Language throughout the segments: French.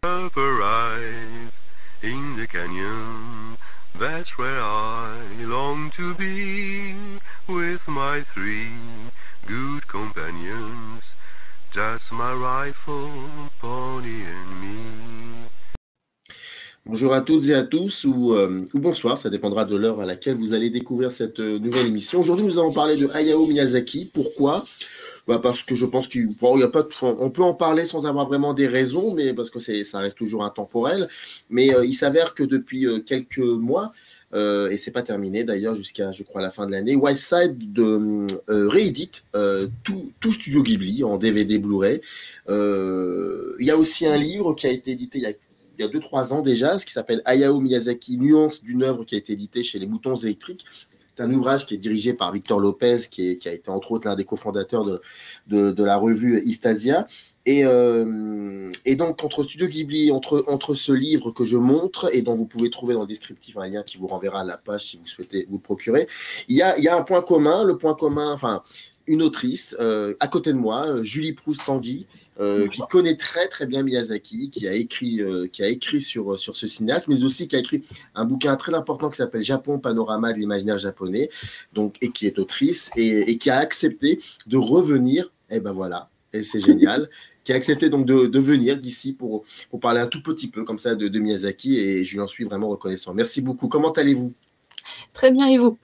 up arrive in the canyon. That's where I long to be with my three good companions. Just my rifle, pony and me. Bonjour à toutes et à tous, ou bonsoir, ça dépendra de l'heure à laquelle vous allez découvrir cette nouvelle émission. Aujourd'hui, nous allons parler de Hayao Miyazaki. Pourquoi ? Parce que je pense on peut en parler sans avoir vraiment des raisons, mais parce que ça reste toujours intemporel. Mais il s'avère que depuis quelques mois, et c'est pas terminé d'ailleurs jusqu'à, je crois, la fin de l'année, West Side réédite tout Studio Ghibli en DVD Blu-ray. Il y a aussi un livre qui a été édité il y a 2-3 ans déjà, ce qui s'appelle Hayao Miyazaki, nuance d'une œuvre, qui a été édité chez les Moutons Électriques. C'est un ouvrage qui est dirigé par Victor Lopez, qui a été entre autres l'un des cofondateurs de la revue Istasia. Et donc, entre Studio Ghibli, entre ce livre que je montre et dont vous pouvez trouver dans le descriptif un lien qui vous renverra à la page si vous souhaitez vous le procurer, il y a un point commun, une autrice à côté de moi, Julie Proust-Tanguy, qui connaît très très bien Miyazaki, qui a écrit sur ce cinéaste, mais aussi qui a écrit un bouquin très important qui s'appelle Japon, panorama de l'imaginaire japonais, et qui est autrice et qui a accepté de revenir, et c'est génial, qui a accepté donc de venir d'ici pour parler un tout petit peu comme ça de Miyazaki, et je lui en suis vraiment reconnaissant. Merci beaucoup. Comment allez-vous ? Très bien, et vous ?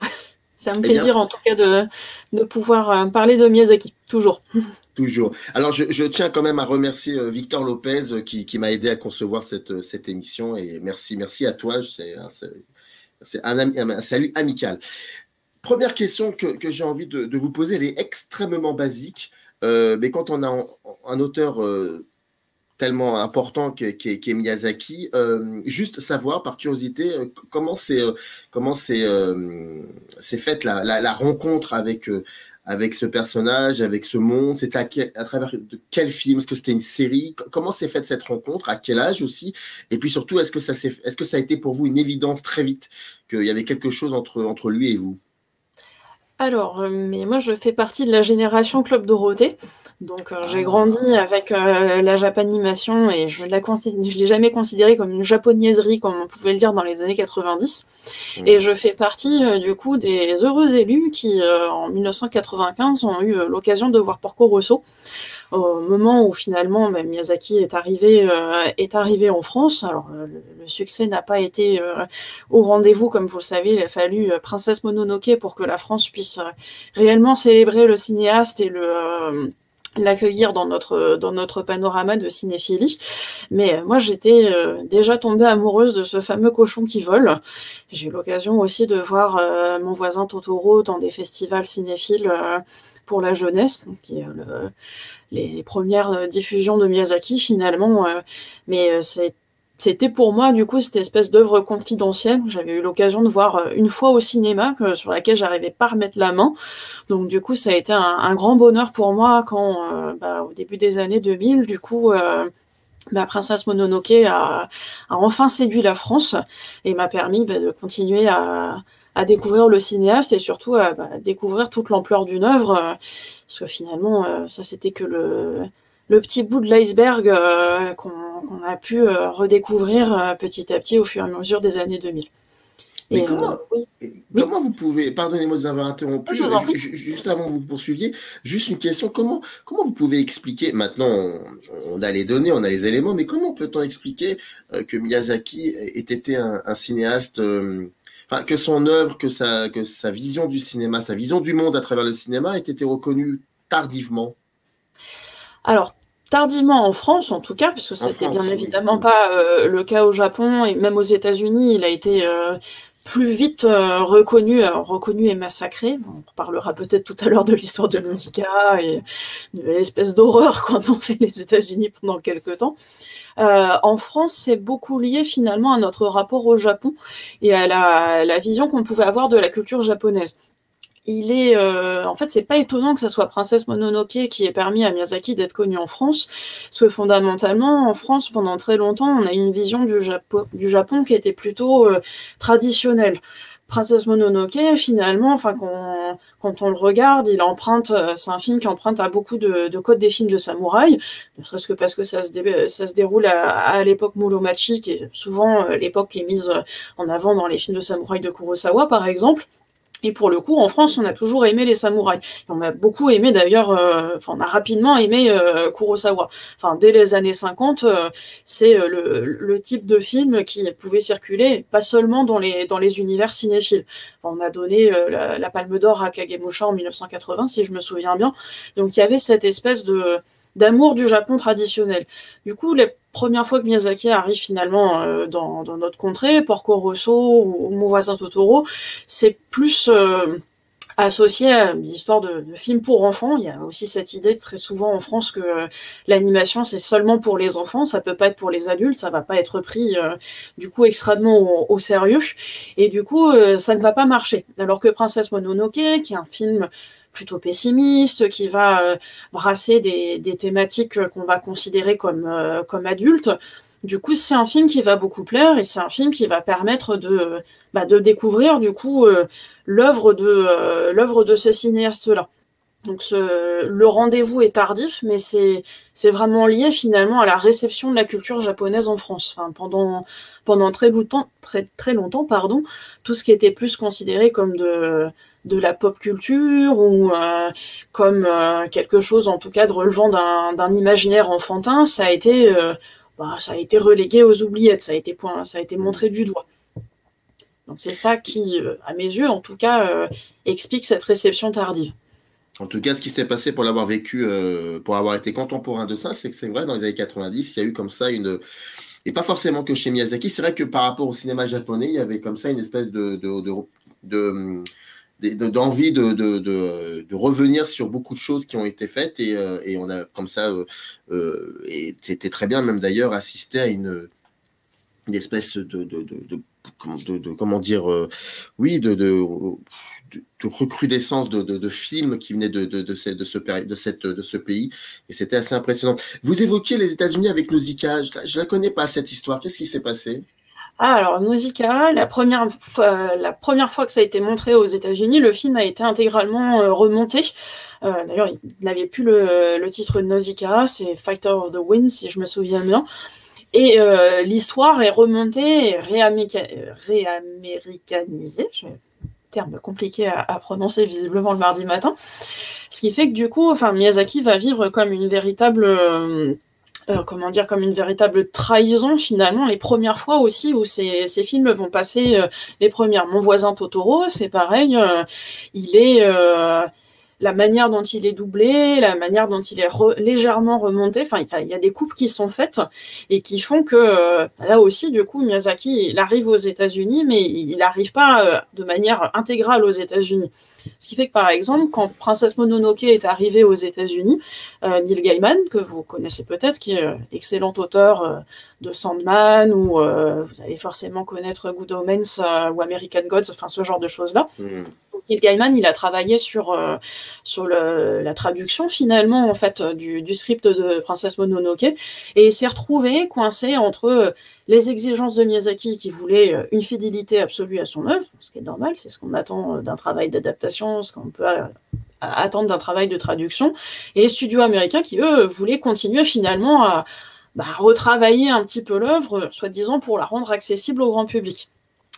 C'est un plaisir en tout cas de pouvoir parler de Miyazaki, toujours. Toujours. Alors, je tiens quand même à remercier Victor Lopez qui m'a aidé à concevoir cette émission, et merci à toi. C'est un salut amical. Première question que j'ai envie de vous poser, elle est extrêmement basique, mais quand on a un auteur tellement important qu'est Miyazaki, juste savoir par curiosité comment c'est faite la rencontre avec ce personnage, avec ce monde. C'était à travers de quel film? Est-ce que c'était une série? Comment s'est faite cette rencontre? À quel âge aussi? Et puis surtout, est-ce que ça a été pour vous une évidence très vite qu'il y avait quelque chose entre lui et vous? Alors, mais moi je fais partie de la génération Club Dorothée, donc j'ai grandi avec la japanimation, et je l'ai jamais considérée comme une japoniaiserie comme on pouvait le dire dans les années 90. Et je fais partie du coup des heureux élus qui en 1995 ont eu l'occasion de voir Porco Rosso, au moment où finalement Miyazaki est arrivé en France. Alors le succès n'a pas été au rendez-vous, comme vous le savez. Il a fallu Princesse Mononoke pour que la France puisse réellement célébrer le cinéaste et l'accueillir dans notre panorama de cinéphilie. Mais moi, j'étais déjà tombée amoureuse de ce fameux cochon qui vole. J'ai eu l'occasion aussi de voir Mon voisin Totoro dans des festivals cinéphiles pour la jeunesse, donc qui est les premières diffusions de Miyazaki finalement. Mais c'était pour moi, du coup, cette espèce d'œuvre confidentielle que j'avais eu l'occasion de voir une fois au cinéma, sur laquelle j'arrivais pas à remettre la main. Donc, du coup, ça a été un grand bonheur pour moi quand, au début des années 2000, du coup, Princesse Mononoke a enfin séduit la France et m'a permis de continuer à découvrir le cinéaste, et surtout à découvrir toute l'ampleur d'une œuvre, parce que finalement, ça, c'était que le petit bout de l'iceberg qu'on a pu redécouvrir petit à petit au fur et à mesure des années 2000. Mais comment vous pouvez, pardonnez-moi de vous avoir interrompu, juste avant que vous poursuiviez, juste une question, comment vous pouvez expliquer, maintenant on a les données, on a les éléments, mais comment peut-on expliquer que Miyazaki ait été un cinéaste, que son œuvre, que sa vision du cinéma, sa vision du monde à travers le cinéma ait été reconnue tardivement? Alors, tardivement en France, en tout cas, parce que c'était bien évidemment pas le cas au Japon, et même aux États-Unis, il a été plus vite reconnu et massacré. On parlera peut-être tout à l'heure de l'histoire de Nausicaa et de l'espèce d'horreur qu'en ont fait les États-Unis pendant quelques temps. En France, c'est beaucoup lié finalement à notre rapport au Japon et à la vision qu'on pouvait avoir de la culture japonaise. En fait, c'est pas étonnant que ça soit Princesse Mononoke qui ait permis à Miyazaki d'être connu en France, parce que fondamentalement, en France, pendant très longtemps, on a une vision du Japon qui était plutôt traditionnelle. Princesse Mononoke, finalement, enfin, quand on le regarde, c'est un film qui emprunte à beaucoup de codes des films de samouraï, ne serait-ce que parce que ça se déroule à l'époque Muromachi, qui est souvent l'époque qui est mise en avant dans les films de samouraï de Kurosawa, par exemple. Et pour le coup, en France, on a toujours aimé les samouraïs. Et on a beaucoup aimé d'ailleurs, on a rapidement aimé Kurosawa. Enfin, dès les années 50, c'est le type de film qui pouvait circuler, pas seulement dans les univers cinéphiles. Enfin, on a donné la Palme d'Or à Kagemusha en 1980, si je me souviens bien. Donc il y avait cette espèce d'amour du Japon traditionnel. Du coup, les premières fois que Miyazaki arrive finalement dans notre contrée, Porco Rosso ou Mon voisin Totoro, c'est plus associé à l'histoire de films pour enfants. Il y a aussi cette idée très souvent en France que l'animation c'est seulement pour les enfants, ça peut pas être pour les adultes, ça va pas être pris du coup extrêmement au sérieux, et du coup ça ne va pas marcher. Alors que Princesse Mononoke, qui est un film plutôt pessimiste, qui va brasser des thématiques qu'on va considérer comme adultes. Du coup, c'est un film qui va beaucoup plaire et c'est un film qui va permettre de découvrir du coup l'œuvre de ce cinéaste-là. Donc le rendez-vous est tardif, mais c'est vraiment lié finalement à la réception de la culture japonaise en France. Enfin, pendant très longtemps, tout ce qui était plus considéré comme de la pop culture ou comme quelque chose en tout cas de relevant d'un imaginaire enfantin, ça a été relégué aux oubliettes, ça a été montré du doigt. Donc c'est ça qui, à mes yeux en tout cas, explique cette réception tardive. En tout cas, ce qui s'est passé pour l'avoir vécu, pour avoir été contemporain de ça, c'est que c'est vrai, dans les années 90, il y a eu comme ça et pas forcément que chez Miyazaki, c'est vrai que par rapport au cinéma japonais, il y avait comme ça une espèce d'envie de revenir sur beaucoup de choses qui ont été faites et on a comme ça et c'était très bien même d'ailleurs assister à une espèce de recrudescence de films qui venaient de ce pays et c'était assez impressionnant. Vous évoquiez les États-Unis avec Nausicaa, je la connais pas cette histoire, qu'est-ce qui s'est passé? Alors, Nausicaa, la première fois que ça a été montré aux États-Unis, le film a été intégralement remonté. D'ailleurs, il n'avait plus le titre de Nausicaa, c'est Fighter of the Wind, si je me souviens bien. Et l'histoire est remontée et réaméricanisée. Terme compliqué à prononcer visiblement le mardi matin. Ce qui fait que du coup, Miyazaki va vivre comme une véritable... comme une véritable trahison finalement les premières fois aussi où ces films vont passer les premières. Mon voisin Totoro, c'est pareil, il est la manière dont il est doublé, la manière dont il est légèrement remonté, enfin il y a des coupes qui sont faites et qui font que là aussi du coup Miyazaki il arrive aux États-Unis mais il n'arrive pas de manière intégrale aux États-Unis. Ce qui fait que, par exemple, quand Princesse Mononoke est arrivée aux États-Unis, Neil Gaiman, que vous connaissez peut-être, qui est l'excellent auteur de Sandman, ou vous allez forcément connaître Good Omens ou American Gods, enfin ce genre de choses-là. Donc, Neil Gaiman, il a travaillé sur la traduction, finalement, en fait, du script de Princesse Mononoke, et il s'est retrouvé coincé entre... les exigences de Miyazaki qui voulait une fidélité absolue à son œuvre, ce qui est normal, c'est ce qu'on attend d'un travail d'adaptation, ce qu'on peut attendre d'un travail de traduction, et les studios américains qui, eux, voulaient continuer finalement à retravailler un petit peu l'œuvre, soi-disant pour la rendre accessible au grand public.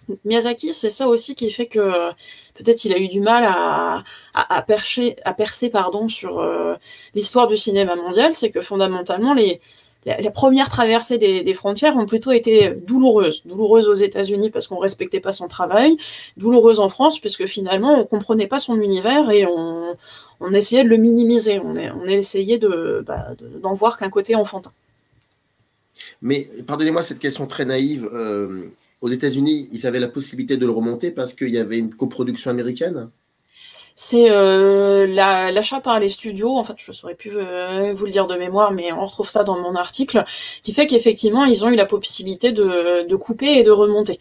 Donc, Miyazaki, c'est ça aussi qui fait que peut-être il a eu du mal à percer sur l'histoire du cinéma mondial, c'est que fondamentalement, les premières traversées des frontières ont plutôt été douloureuses aux États-Unis parce qu'on respectait pas son travail, douloureuses en France puisque finalement on comprenait pas son univers et on essayait de le minimiser, on essayait d'en voir qu'un côté enfantin. Mais pardonnez-moi cette question très naïve, aux États-Unis ils avaient la possibilité de le remonter parce qu'il y avait une coproduction américaine? C'est l'achat par les studios, en fait, je ne saurais plus vous le dire de mémoire, mais on retrouve ça dans mon article, qui fait qu'effectivement, ils ont eu la possibilité de couper et de remonter.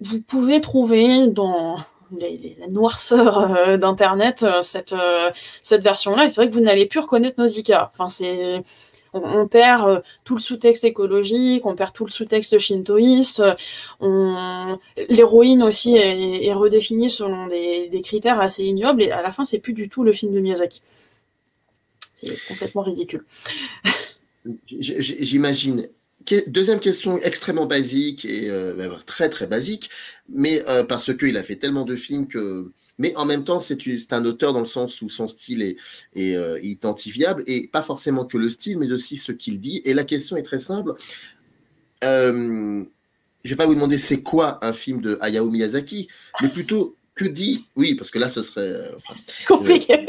Vous pouvez trouver dans la noirceur d'Internet cette version-là, et c'est vrai que vous n'allez plus reconnaître Nausicaa. Enfin, On perd tout le sous-texte écologique, on perd tout le sous-texte shintoïste, l'héroïne aussi est redéfinie selon des critères assez ignobles, et à la fin, c'est plus du tout le film de Miyazaki. C'est complètement ridicule. J'imagine. Deuxième question extrêmement basique et très très basique, mais parce qu'il a fait tellement de films que... Mais en même temps, c'est un auteur dans le sens où son style est identifiable, et pas forcément que le style, mais aussi ce qu'il dit. Et la question est très simple. Je vais pas vous demander c'est quoi un film de Hayao Miyazaki, mais plutôt que dit... Oui, parce que là, ce serait... compliqué.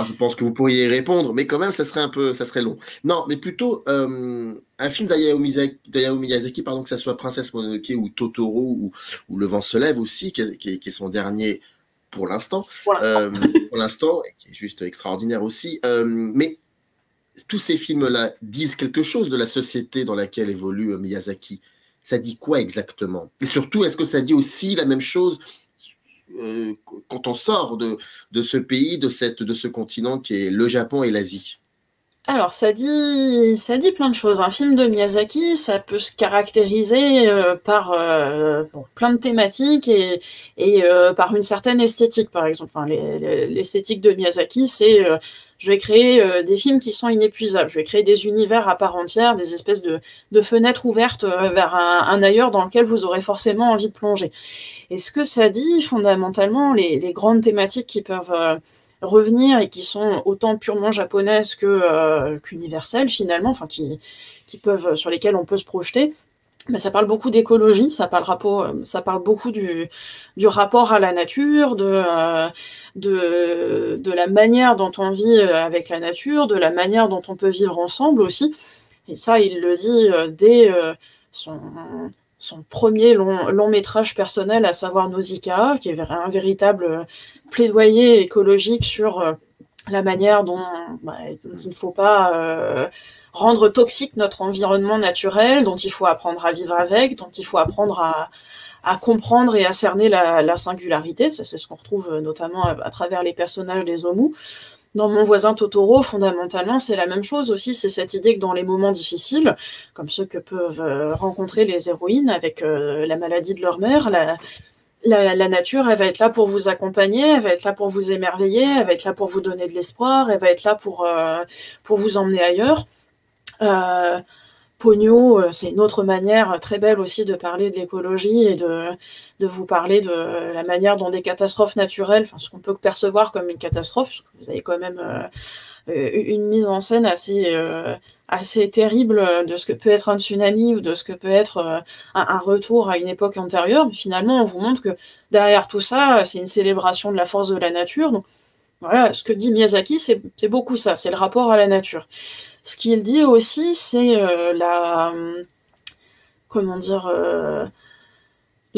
Je pense que vous pourriez y répondre, mais quand même, ça serait long. Non, mais plutôt un film d'Hayao Miyazaki, pardon, que ça soit Princesse Mononoke ou Totoro ou Le vent se lève aussi, qui est son dernier pour l'instant. Pour l'instant, et qui est juste extraordinaire aussi. Mais tous ces films-là disent quelque chose de la société dans laquelle évolue Miyazaki. Ça dit quoi exactement? Et surtout, est-ce que ça dit aussi la même chose quand on sort de ce pays, de ce continent qui est le Japon et l'Asie? Alors, ça dit plein de choses. Un film de Miyazaki, ça peut se caractériser par plein de thématiques et par une certaine esthétique, par exemple. Enfin, l'esthétique de Miyazaki, c'est je vais créer des films qui sont inépuisables. Je vais créer des univers à part entière, des espèces de fenêtres ouvertes vers un ailleurs dans lequel vous aurez forcément envie de plonger. Et ce que ça dit, fondamentalement, les grandes thématiques qui peuvent revenir et qui sont autant purement japonaises qu'universelles, finalement, enfin, qui peuvent, sur lesquelles on peut se projeter, ben, ça parle beaucoup d'écologie, ça parle beaucoup du rapport à la nature, de la manière dont on vit avec la nature, de la manière dont on peut vivre ensemble aussi. Et ça, il le dit dès son premier long métrage personnel, à savoir Nausicaa, qui est un véritable plaidoyer écologique sur la manière dont il ne faut pas rendre toxique notre environnement naturel, dont il faut apprendre à vivre avec, dont il faut apprendre à comprendre et à cerner la singularité. Ça, c'est ce qu'on retrouve notamment à travers les personnages des Omu. Dans Mon voisin Totoro, fondamentalement, c'est la même chose aussi. C'est cette idée que dans les moments difficiles, comme ceux que peuvent rencontrer les héroïnes avec la maladie de leur mère, la nature, elle va être là pour vous accompagner, elle va être là pour vous émerveiller, elle va être là pour vous donner de l'espoir, elle va être là pour vous emmener ailleurs. Pogno, c'est une autre manière très belle aussi de parler de l'écologie et de vous parler de la manière dont des catastrophes naturelles, enfin ce qu'on peut percevoir comme une catastrophe, parce que vous avez quand même une mise en scène assez terrible de ce que peut être un tsunami ou de ce que peut être un retour à une époque antérieure. Mais finalement, on vous montre que derrière tout ça, c'est une célébration de la force de la nature. Donc voilà, ce que dit Miyazaki, c'est beaucoup ça, c'est le rapport à la nature. Ce qu'il dit aussi, c'est la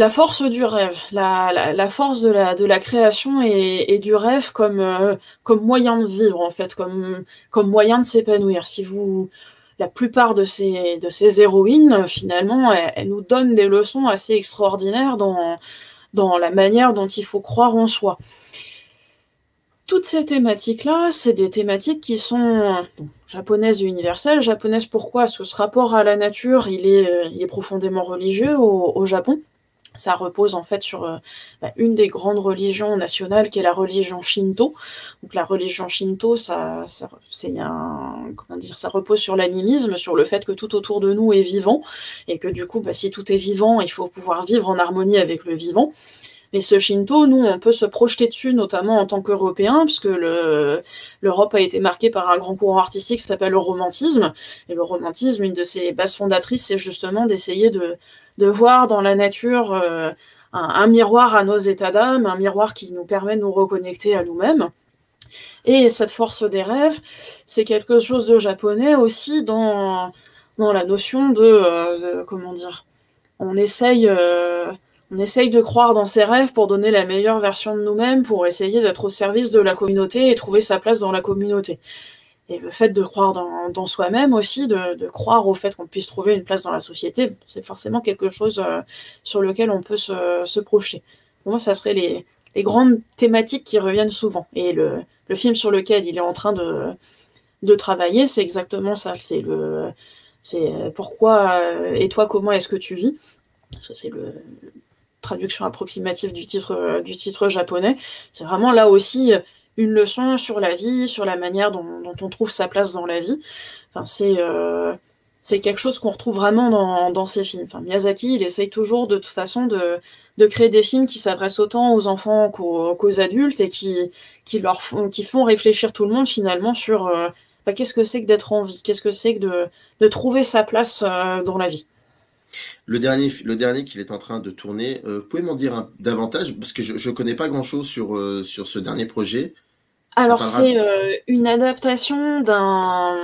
force du rêve, la force de la création et du rêve comme moyen de vivre, en fait, comme moyen de s'épanouir. La plupart de ces héroïnes, finalement, elles nous donnent des leçons assez extraordinaires dans la manière dont il faut croire en soi. Toutes ces thématiques-là, c'est des thématiques qui sont japonaises et universelles. Japonaises pourquoi? Parce que ce rapport à la nature, il est profondément religieux au Japon. Ça repose en fait sur une des grandes religions nationales qui est la religion Shinto. Donc la religion Shinto, ça repose sur l'animisme, sur le fait que tout autour de nous est vivant et que du coup, si tout est vivant, il faut pouvoir vivre en harmonie avec le vivant. Et ce Shinto, nous, on peut se projeter dessus, notamment en tant qu'Européens, puisque l'Europe a été marquée par un grand courant artistique qui s'appelle le romantisme. Et le romantisme, une de ses bases fondatrices, c'est justement d'essayer de voir dans la nature un miroir à nos états d'âme, un miroir qui nous permet de nous reconnecter à nous-mêmes. Et cette force des rêves, c'est quelque chose de japonais aussi dans la notion on essaye de croire dans ses rêves pour donner la meilleure version de nous-mêmes, pour essayer d'être au service de la communauté et trouver sa place dans la communauté. Et le fait de croire dans soi-même aussi, de croire au fait qu'on puisse trouver une place dans la société, c'est forcément quelque chose sur lequel on peut se projeter. Pour moi, ça serait les grandes thématiques qui reviennent souvent. Et le film sur lequel il est en train de travailler, c'est exactement ça. C'est pourquoi et toi, comment est-ce que tu vis? Parce que c'est traduction approximative du titre japonais. C'est vraiment là aussi une leçon sur la vie, sur la manière dont on trouve sa place dans la vie. Enfin, c'est quelque chose qu'on retrouve vraiment dans ces films. Enfin, Miyazaki, il essaye toujours de toute façon de créer des films qui s'adressent autant aux enfants qu'aux adultes et qui font réfléchir tout le monde finalement sur qu'est-ce que c'est que d'être en vie, qu'est-ce que c'est que de trouver sa place dans la vie. Le dernier qu'il est en train de tourner, vous pouvez m'en dire davantage, parce que je ne connais pas grand-chose sur ce dernier projet. Alors, c'est une adaptation d'un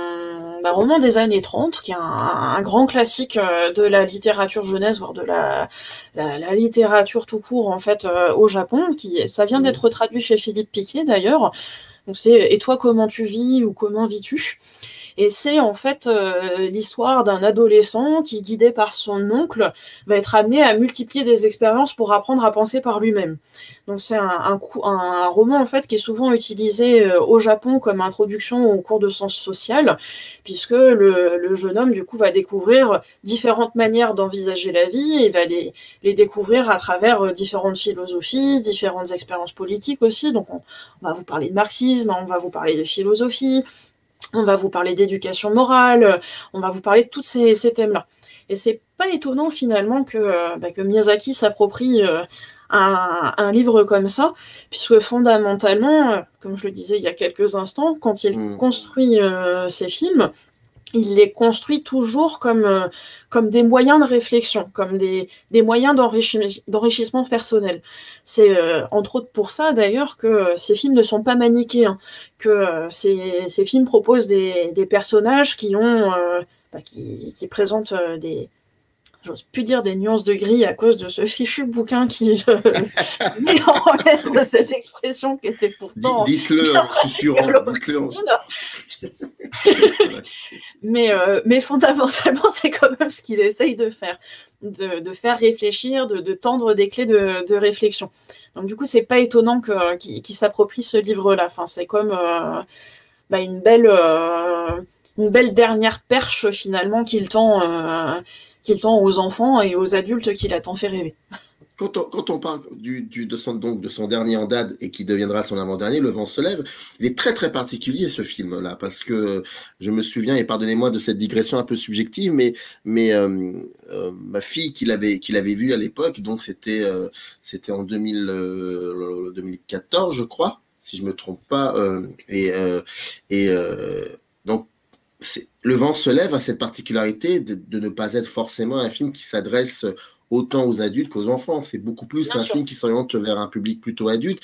roman des années 30, qui est un grand classique de la littérature jeunesse, voire de la littérature tout court, en fait, au Japon. Ça vient d'être traduit chez Philippe Piquier, d'ailleurs. Donc, c'est « Et toi, comment tu vis ?» ou « Comment vis-tu ?» Et c'est en fait l'histoire d'un adolescent qui, guidé par son oncle, va être amené à multiplier des expériences pour apprendre à penser par lui-même. Donc c'est un roman en fait qui est souvent utilisé au Japon comme introduction au cours de sciences sociales, puisque le jeune homme du coup va découvrir différentes manières d'envisager la vie et va les découvrir à travers différentes philosophies, différentes expériences politiques aussi. Donc on va vous parler de marxisme, on va vous parler de philosophie, on va vous parler d'éducation morale, on va vous parler de tous ces thèmes-là. Et c'est pas étonnant finalement que Miyazaki s'approprie un livre comme ça, puisque fondamentalement, comme je le disais il y a quelques instants, quand il construit ses films, il les construit toujours comme des moyens de réflexion, comme des moyens d'enrichissement personnel. C'est entre autres pour ça d'ailleurs que ces films ne sont pas manichéens, que ces films proposent des personnages qui présentent j'ose plus dire des nuances de gris à cause de ce fichu bouquin qui met en lettre cette expression qui était pourtant... Dites-le en susurrant. Mais fondamentalement, c'est quand même ce qu'il essaye de faire, de faire réfléchir, de tendre des clés de réflexion. Donc du coup, c'est pas étonnant qu'il s'approprie ce livre-là. Enfin, c'est comme une belle dernière perche finalement qu'il tend aux enfants et aux adultes qu'il a tant fait rêver. Quand on parle de son dernier en date et qui deviendra son avant-dernier, Le vent se lève, il est très très particulier ce film-là, parce que je me souviens, et pardonnez-moi de cette digression un peu subjective, mais ma fille qui l'avait vu à l'époque, donc c'était en 2014, je crois, si je me trompe pas, donc Le vent se lève a cette particularité de ne pas être forcément un film qui s'adresse autant aux adultes qu'aux enfants. C'est beaucoup plus film qui s'oriente vers un public plutôt adulte.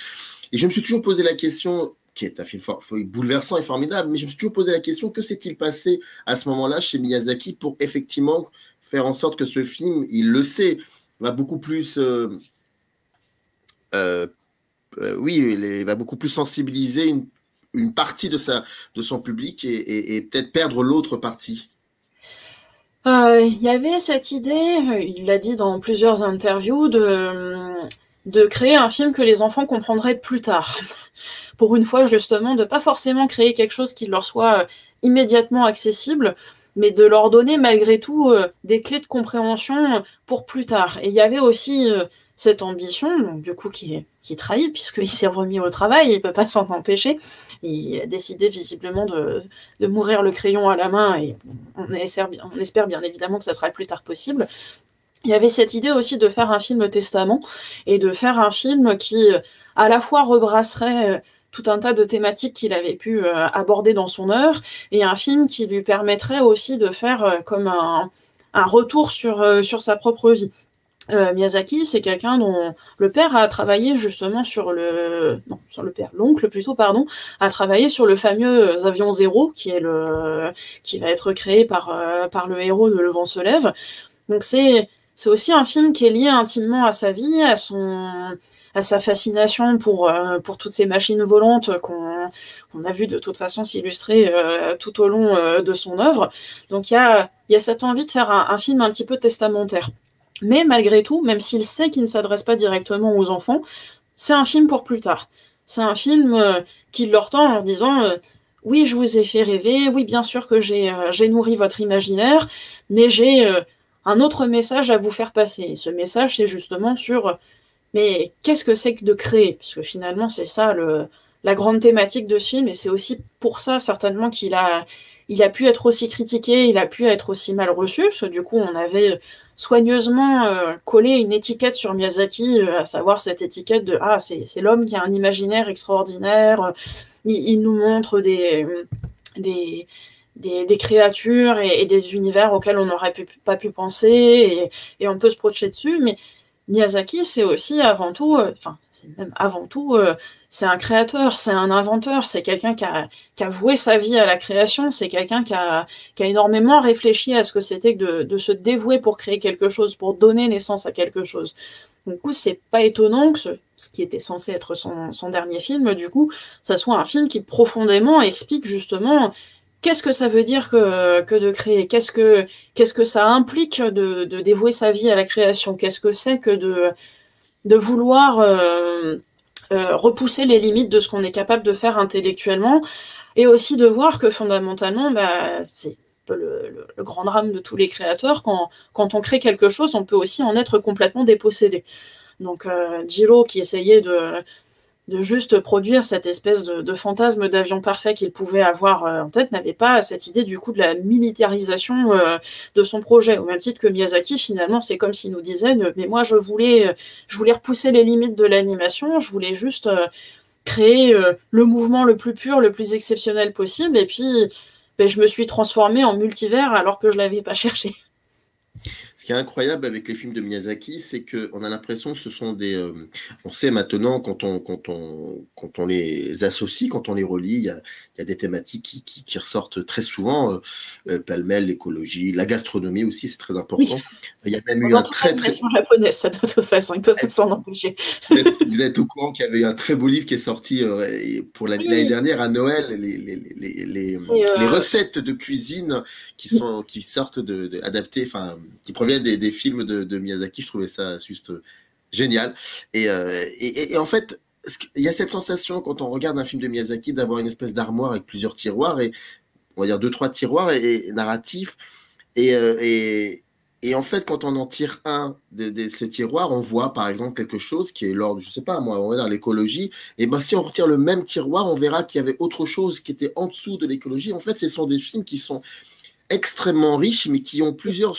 Et je me suis toujours posé la question, qui est un film bouleversant et formidable, mais je me suis toujours posé la question, que s'est-il passé à ce moment-là chez Miyazaki pour effectivement faire en sorte que ce film, il le sait, va beaucoup plus... il va beaucoup plus sensibiliser une partie de son public et peut-être perdre l'autre partie. Il y avait cette idée, il l'a dit dans plusieurs interviews, de créer un film que les enfants comprendraient plus tard. Pour une fois, justement, de pas forcément créer quelque chose qui leur soit immédiatement accessible, mais de leur donner malgré tout des clés de compréhension pour plus tard. Et il y avait aussi cette ambition, donc du coup qui trahit, puisqu'il s'est remis au travail, il peut pas s'en empêcher. Il a décidé visiblement de mourir le crayon à la main, et on espère bien évidemment que ça sera le plus tard possible. Il y avait cette idée aussi de faire un film testament, et de faire un film qui à la fois rebrasserait tout un tas de thématiques qu'il avait pu aborder dans son œuvre, et un film qui lui permettrait aussi de faire comme un retour sur sa propre vie. Miyazaki, c'est quelqu'un dont le père a travaillé justement l'oncle plutôt, a travaillé sur le fameux Avion Zéro, qui va être créé par le héros de Le vent se lève. Donc c'est aussi un film qui est lié intimement à sa vie, à sa fascination pour toutes ces machines volantes qu'on a vu de toute façon s'illustrer tout au long de son œuvre. Donc il y a cette envie de faire un film un petit peu testamentaire. Mais malgré tout, même s'il sait qu'il ne s'adresse pas directement aux enfants, c'est un film pour plus tard. C'est un film qui leur tend en disant oui, je vous ai fait rêver, oui, bien sûr que j'ai nourri votre imaginaire, mais j'ai un autre message à vous faire passer. Et ce message, c'est justement sur, mais qu'est-ce que c'est que de créer? Parce que finalement, c'est ça la grande thématique de ce film, et c'est aussi pour ça, certainement, qu'il a pu être aussi critiqué, il a pu être aussi mal reçu, parce que du coup, on avait soigneusement collé une étiquette sur Miyazaki, à savoir cette étiquette de « Ah, c'est l'homme qui a un imaginaire extraordinaire, il nous montre des créatures et des univers auxquels on n'aurait pas pu penser, et on peut se projeter dessus, mais Miyazaki, c'est aussi avant tout, c'est même avant tout, c'est un créateur, c'est un inventeur, c'est quelqu'un qui a voué sa vie à la création, c'est quelqu'un qui a énormément réfléchi à ce que c'était que de se dévouer pour créer quelque chose, pour donner naissance à quelque chose. Du coup, c'est pas étonnant que ce qui était censé être son dernier film, du coup, ça soit un film qui profondément explique justement qu'est-ce que ça veut dire que de créer, qu'est-ce que ça implique de dévouer sa vie à la création, qu'est-ce que c'est que de vouloir repousser les limites de ce qu'on est capable de faire intellectuellement, et aussi de voir que fondamentalement, c'est le grand drame de tous les créateurs, quand on crée quelque chose, on peut aussi en être complètement dépossédé. Donc Jiro, qui essayait de juste produire cette espèce de fantasme d'avion parfait qu'il pouvait avoir en tête, n'avait pas cette idée du coup de la militarisation de son projet. Au même titre que Miyazaki, finalement, c'est comme s'il nous disait « Mais moi, je voulais repousser les limites de l'animation, je voulais juste créer le mouvement le plus pur, le plus exceptionnel possible, et puis je me suis transformé en multivers alors que je l'avais pas cherché. » Ce qui est incroyable avec les films de Miyazaki, c'est qu'on a l'impression que ce sont on sait maintenant, quand on les associe, quand on les relit, il y a des thématiques qui ressortent très souvent, pêle-mêle, l'écologie, la gastronomie aussi, c'est très important. Oui. Il y a même eu un très japonaise, ça, de toute façon, ils peuvent pas s'en empêcher. Vous êtes au courant qu'il y avait eu un très beau livre qui est sorti pour l'année dernière à Noël, les recettes de cuisine qui sortent adaptées, enfin, qui proviennent des films de Miyazaki. Je trouvais ça juste génial. Et en fait, il y a cette sensation quand on regarde un film de Miyazaki d'avoir une espèce d'armoire avec plusieurs tiroirs, et on va dire 2-3 tiroirs et narratifs. Et en fait, quand on en tire un de ces tiroirs, on voit par exemple quelque chose qui est l'ordre, je sais pas moi, on va dire l'écologie. Et ben si on retire le même tiroir, on verra qu'il y avait autre chose qui était en dessous de l'écologie. En fait, ce sont des films qui sont extrêmement riches, mais qui ont plusieurs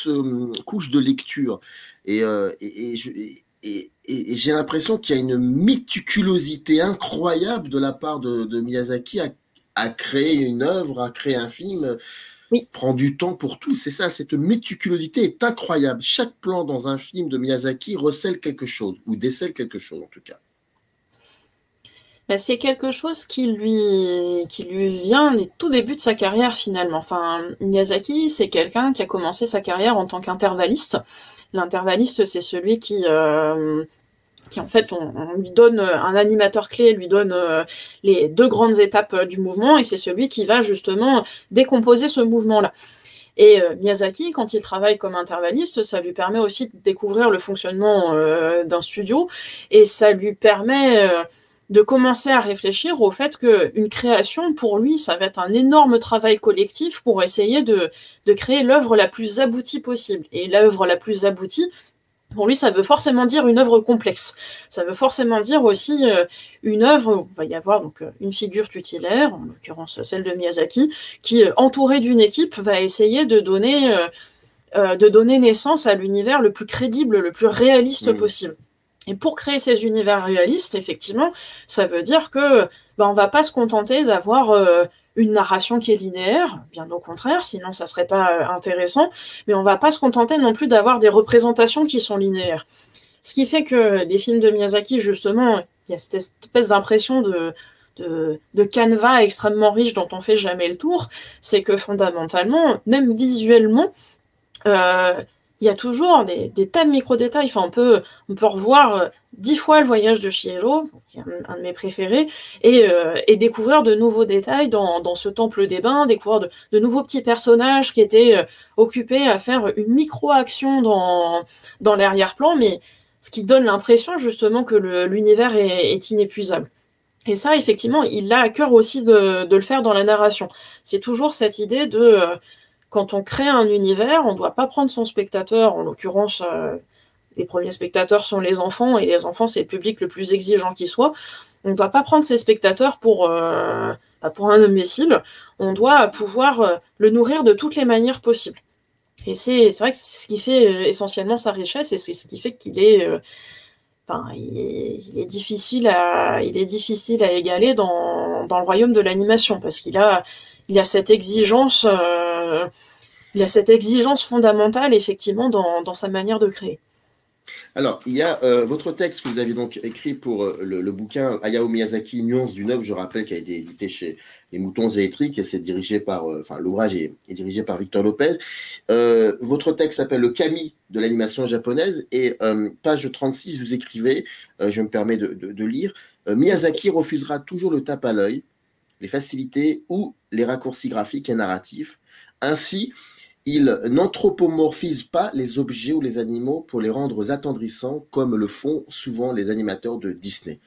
couches de lecture. Et j'ai l'impression qu'il y a une méticulosité incroyable de la part de Miyazaki à créer une œuvre, à créer un film. Oui. Prend du temps pour tout, c'est ça, cette méticulosité est incroyable. Chaque plan dans un film de Miyazaki recèle quelque chose, ou décèle quelque chose en tout cas. C'est quelque chose qui lui vient des tout débuts de sa carrière finalement. Enfin, Miyazaki, c'est quelqu'un qui a commencé sa carrière en tant qu'intervalliste. L'intervalliste, c'est celui qui en fait, on lui donne un animateur clé, lui donne les 2 grandes étapes du mouvement, et c'est celui qui va justement décomposer ce mouvement-là. Et Miyazaki, quand il travaille comme intervalliste, ça lui permet aussi de découvrir le fonctionnement d'un studio, et ça lui permet de commencer à réfléchir au fait qu'une création, pour lui, ça va être un énorme travail collectif pour essayer de créer l'œuvre la plus aboutie possible. Et l'œuvre la plus aboutie, pour lui, ça veut forcément dire une œuvre complexe. Ça veut forcément dire aussi une œuvre où il va y avoir donc une figure tutélaire, en l'occurrence celle de Miyazaki, qui, entourée d'une équipe, va essayer de donner naissance à l'univers le plus crédible, le plus réaliste possible. Et pour créer ces univers réalistes, effectivement, ça veut dire que on va pas se contenter d'avoir une narration qui est linéaire, bien au contraire, sinon ça serait pas intéressant, mais on va pas se contenter non plus d'avoir des représentations qui sont linéaires. Ce qui fait que les films de Miyazaki, justement, il y a cette espèce d'impression de canevas extrêmement riche dont on fait jamais le tour, c'est que fondamentalement, même visuellement, il y a toujours des tas de micro-détails. Enfin, on peut revoir 10 fois Le Voyage de Chihiro, qui est un de mes préférés, et découvrir de nouveaux détails dans ce temple des bains, découvrir de nouveaux petits personnages qui étaient occupés à faire une micro-action dans l'arrière-plan, mais ce qui donne l'impression justement que l'univers est inépuisable. Et ça, effectivement, il a à cœur aussi de le faire dans la narration. C'est toujours cette idée de, quand on crée un univers, on ne doit pas prendre son spectateur, en l'occurrence, les premiers spectateurs sont les enfants, et les enfants, c'est le public le plus exigeant qui soit. On ne doit pas prendre ses spectateurs pour un imbécile, on doit pouvoir le nourrir de toutes les manières possibles. Et c'est vrai que c'est ce qui fait essentiellement sa richesse, et c'est ce qui fait qu'il est... il est difficile à égaler dans le royaume de l'animation, parce qu'il a cette exigence, fondamentale, effectivement, dans sa manière de créer. Alors, il y a votre texte que vous aviez donc écrit pour le bouquin Hayao Miyazaki, Nuances d'une œuvre, je rappelle, qui a été édité chez Les Moutons Électriques, et c'est dirigé par, l'ouvrage est dirigé par Victor Lopez. Votre texte s'appelle Le Kami de l'animation japonaise, et page 36, vous écrivez, je me permets de lire, Miyazaki refusera toujours le tape à l'œil, les facilités ou les raccourcis graphiques et narratifs. Ainsi, il n'anthropomorphise pas les objets ou les animaux pour les rendre attendrissants, comme le font souvent les animateurs de Disney.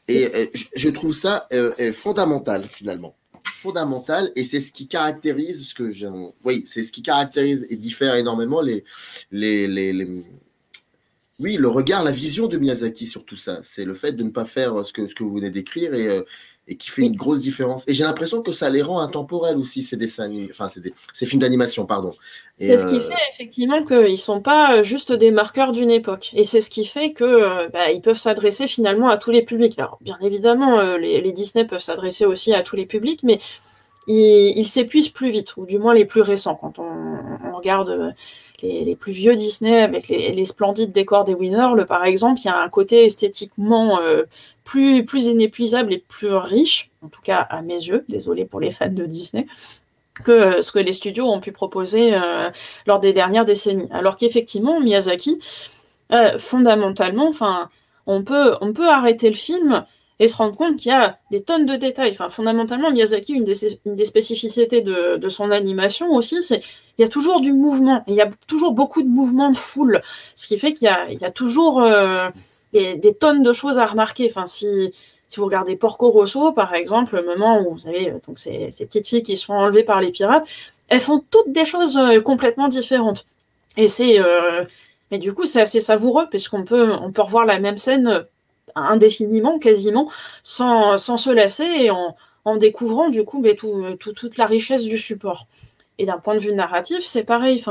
Et je trouve ça fondamental, finalement. Fondamental, et c'est ce qui caractérise c'est ce qui caractérise et diffère énormément le regard, la vision de Miyazaki sur tout ça. C'est le fait de ne pas faire ce que vous venez d'écrire, et qui fait une grosse différence. Et j'ai l'impression que ça les rend intemporels aussi, ces dessins animés, ces films d'animation, pardon. C'est ce qui fait effectivement qu'ils ne sont pas juste des marqueurs d'une époque. Et c'est ce qui fait qu'ils peuvent s'adresser finalement à tous les publics. Alors, bien évidemment, les Disney peuvent s'adresser aussi à tous les publics, mais ils s'épuisent plus vite, ou du moins les plus récents. Quand on regarde les plus vieux Disney avec les splendides décors des Winners, par exemple, il y a un côté esthétiquement plus inépuisable et plus riche, en tout cas à mes yeux, désolé pour les fans de Disney, que ce que les studios ont pu proposer lors des dernières décennies. Alors qu'effectivement, Miyazaki, fondamentalement, on peut arrêter le film et se rendre compte qu'il y a des tonnes de détails. Fondamentalement, Miyazaki, une des spécificités de son animation aussi, c'est qu'il y a toujours du mouvement, et il y a toujours beaucoup de mouvements de foule, ce qui fait qu'il y a toujours des tonnes de choses à remarquer. Si vous regardez Porco Rosso, par exemple, le moment où vous avez donc ces petites filles qui sont enlevées par les pirates, elles font toutes des choses complètement différentes. Et mais du coup, c'est assez savoureux, puisqu'on peut revoir la même scène indéfiniment, quasiment, sans se lasser, et en découvrant du coup toute la richesse du support. Et d'un point de vue narratif, c'est pareil.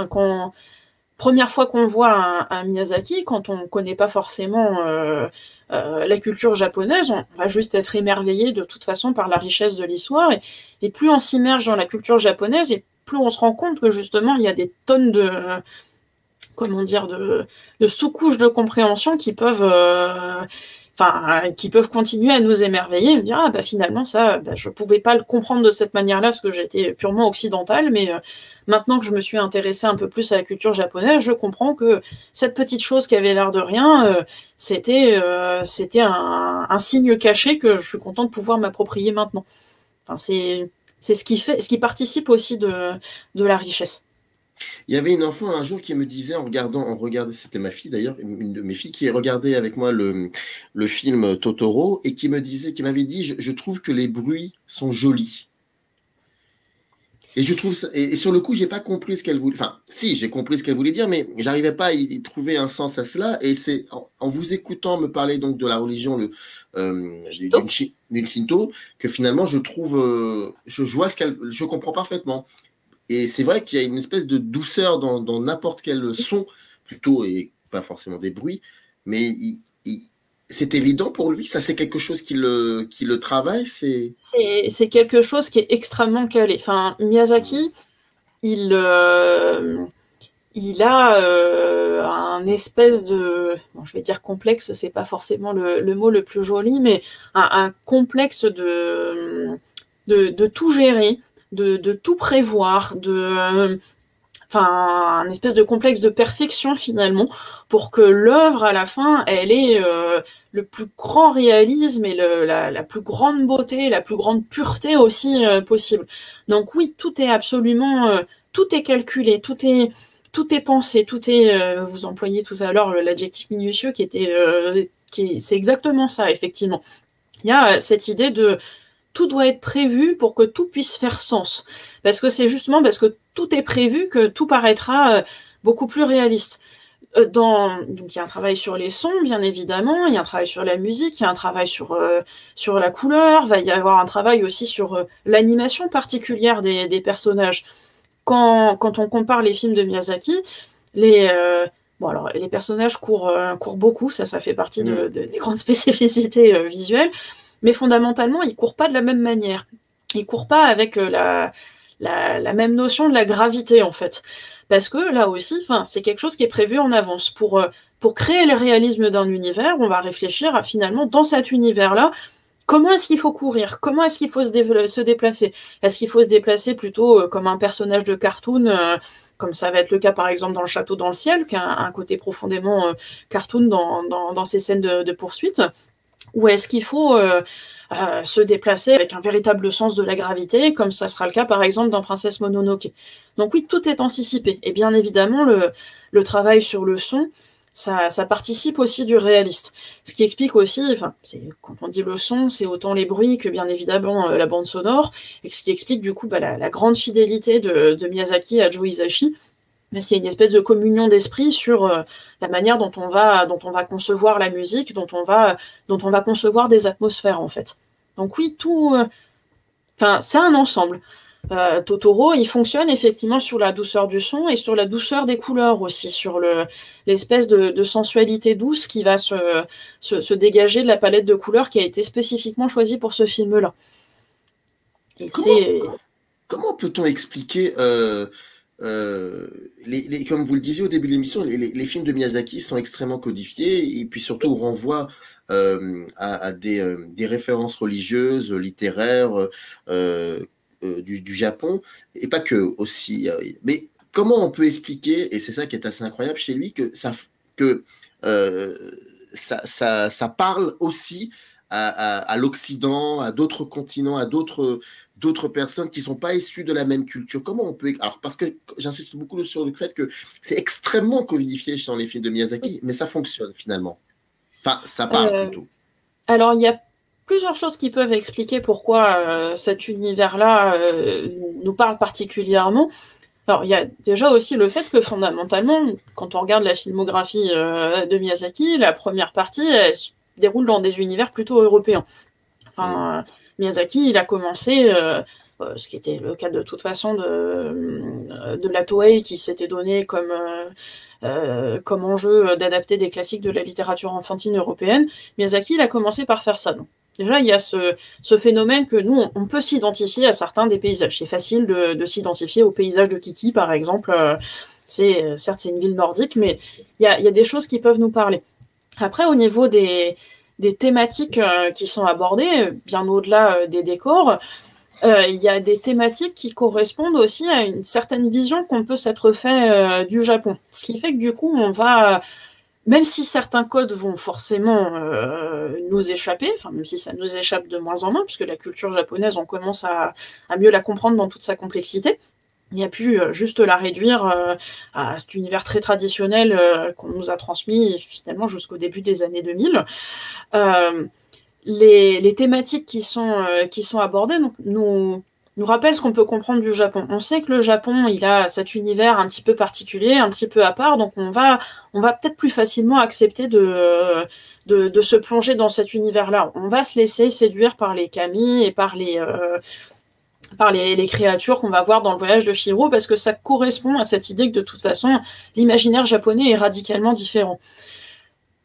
Première fois qu'on voit un Miyazaki, quand on ne connaît pas forcément la culture japonaise, on va juste être émerveillé de toute façon par la richesse de l'histoire, et plus on s'immerge dans la culture japonaise, et plus on se rend compte que justement il y a des tonnes de sous-couches de compréhension qui peuvent continuer à nous émerveiller, et me dire finalement ça, je pouvais pas le comprendre de cette manière-là parce que j'étais purement occidentale, mais maintenant que je me suis intéressée un peu plus à la culture japonaise, je comprends que cette petite chose qui avait l'air de rien, c'était un signe caché que je suis contente de pouvoir m'approprier maintenant. C'est ce qui participe aussi de la richesse. Il y avait une enfant un jour qui me disait, on regardait, c'était ma fille d'ailleurs, une de mes filles qui regardait avec moi le film Totoro, et qui m'avait dit, je trouve que les bruits sont jolis. Et je trouve ça, et sur le coup, j'ai pas compris ce qu'elle voulait. Si, j'ai compris ce qu'elle voulait dire, mais j'arrivais pas à y trouver un sens à cela. Et c'est en vous écoutant me parler donc de la religion du Shinto que finalement je vois je comprends parfaitement. Et c'est vrai qu'il y a une espèce de douceur dans n'importe quel son, plutôt, et pas forcément des bruits, mais c'est évident pour lui, ça c'est quelque chose qui le travaille. C'est quelque chose qui est extrêmement calé. Miyazaki, il a un espèce de, je vais dire complexe, c'est pas forcément le mot le plus joli, mais un complexe de tout gérer, de tout prévoir, un espèce de complexe de perfection finalement, pour que l'œuvre à la fin, elle ait le plus grand réalisme et la plus grande beauté, la plus grande pureté aussi possible. Donc oui, tout est absolument, tout est calculé, tout est pensé, tout est, vous employez tout à l'heure l'adjectif minutieux c'est exactement ça, effectivement. il y a cette idée de tout doit être prévu pour que tout puisse faire sens. Parce que c'est justement parce que tout est prévu que tout paraîtra beaucoup plus réaliste. Donc il y a un travail sur les sons, bien évidemment, il y a un travail sur la musique, il y a un travail sur la couleur, va y avoir un travail aussi sur l'animation particulière des personnages. Quand on compare les films de Miyazaki, les personnages courent beaucoup, ça fait partie des grandes spécificités visuelles, mais fondamentalement, ils courent pas de la même manière. Ils courent pas avec la même notion de la gravité, en fait. Parce que là aussi, c'est quelque chose qui est prévu en avance. Pour créer le réalisme d'un univers, on va réfléchir à finalement, dans cet univers-là, comment est-ce qu'il faut courir? Comment est-ce qu'il faut se déplacer? Est-ce qu'il faut se déplacer plutôt comme un personnage de cartoon, comme ça va être le cas par exemple dans Le Château dans le ciel, qui a un côté profondément cartoon dans ces scènes de poursuite? Ou est-ce qu'il faut se déplacer avec un véritable sens de la gravité, comme ça sera le cas par exemple dans Princesse Mononoke? Donc oui, tout est anticipé. Et bien évidemment, le travail sur le son, ça participe aussi du réaliste. Ce qui explique aussi, quand on dit le son, c'est autant les bruits que bien évidemment la bande sonore, et ce qui explique du coup la grande fidélité de Miyazaki à Joe Hisaishi, parce qu'il y a une espèce de communion d'esprit sur la manière dont on va concevoir la musique, dont on va concevoir des atmosphères en fait. Donc oui, c'est un ensemble. Totoro, il fonctionne effectivement sur la douceur du son et sur la douceur des couleurs aussi, sur l'espèce de sensualité douce qui va se dégager de la palette de couleurs qui a été spécifiquement choisie pour ce film-là. Et comment peut-on expliquer comme vous le disiez au début de l'émission, les films de Miyazaki sont extrêmement codifiés et puis surtout on renvoie à des références religieuses, littéraires du Japon, et pas que aussi. Mais comment on peut expliquer, et c'est ça qui est assez incroyable chez lui, que ça parle aussi à l'Occident, à d'autres continents, à d'autres personnes qui ne sont pas issues de la même culture. Comment on peut... Alors, parce que j'insiste beaucoup sur le fait que c'est extrêmement codifié dans les films de Miyazaki, mais ça fonctionne finalement. Enfin, ça parle plutôt. Alors, il y a plusieurs choses qui peuvent expliquer pourquoi cet univers-là nous parle particulièrement. Alors, il y a déjà aussi le fait que fondamentalement, quand on regarde la filmographie de Miyazaki, la première partie, elle se déroule dans des univers plutôt européens. Miyazaki, il a commencé, ce qui était le cas de toute façon de la Toei, qui s'était donné comme enjeu d'adapter des classiques de la littérature enfantine européenne. Miyazaki, il a commencé par faire ça. Donc, déjà, il y a ce phénomène que nous, on peut s'identifier à certains des paysages. C'est facile de s'identifier au paysage de Kiki, par exemple. Certes, c'est une ville nordique, mais il y a des choses qui peuvent nous parler. Après, au niveau des thématiques qui sont abordées, bien au-delà des décors, il y a des thématiques qui correspondent aussi à une certaine vision qu'on peut s'être fait du Japon. Ce qui fait que du coup, on va, même si certains codes vont forcément nous échapper, même si ça nous échappe de moins en moins, puisque la culture japonaise, on commence à mieux la comprendre dans toute sa complexité, il n'y a plus juste la réduire à cet univers très traditionnel qu'on nous a transmis finalement jusqu'au début des années 2000. Les thématiques qui sont abordées nous rappellent ce qu'on peut comprendre du Japon. On sait que le Japon, il a cet univers un petit peu particulier, un petit peu à part, donc on va peut-être plus facilement accepter de se plonger dans cet univers-là. On va se laisser séduire par les kami et par les créatures qu'on va voir dans le voyage de Chihiro, parce que ça correspond à cette idée que de toute façon, l'imaginaire japonais est radicalement différent.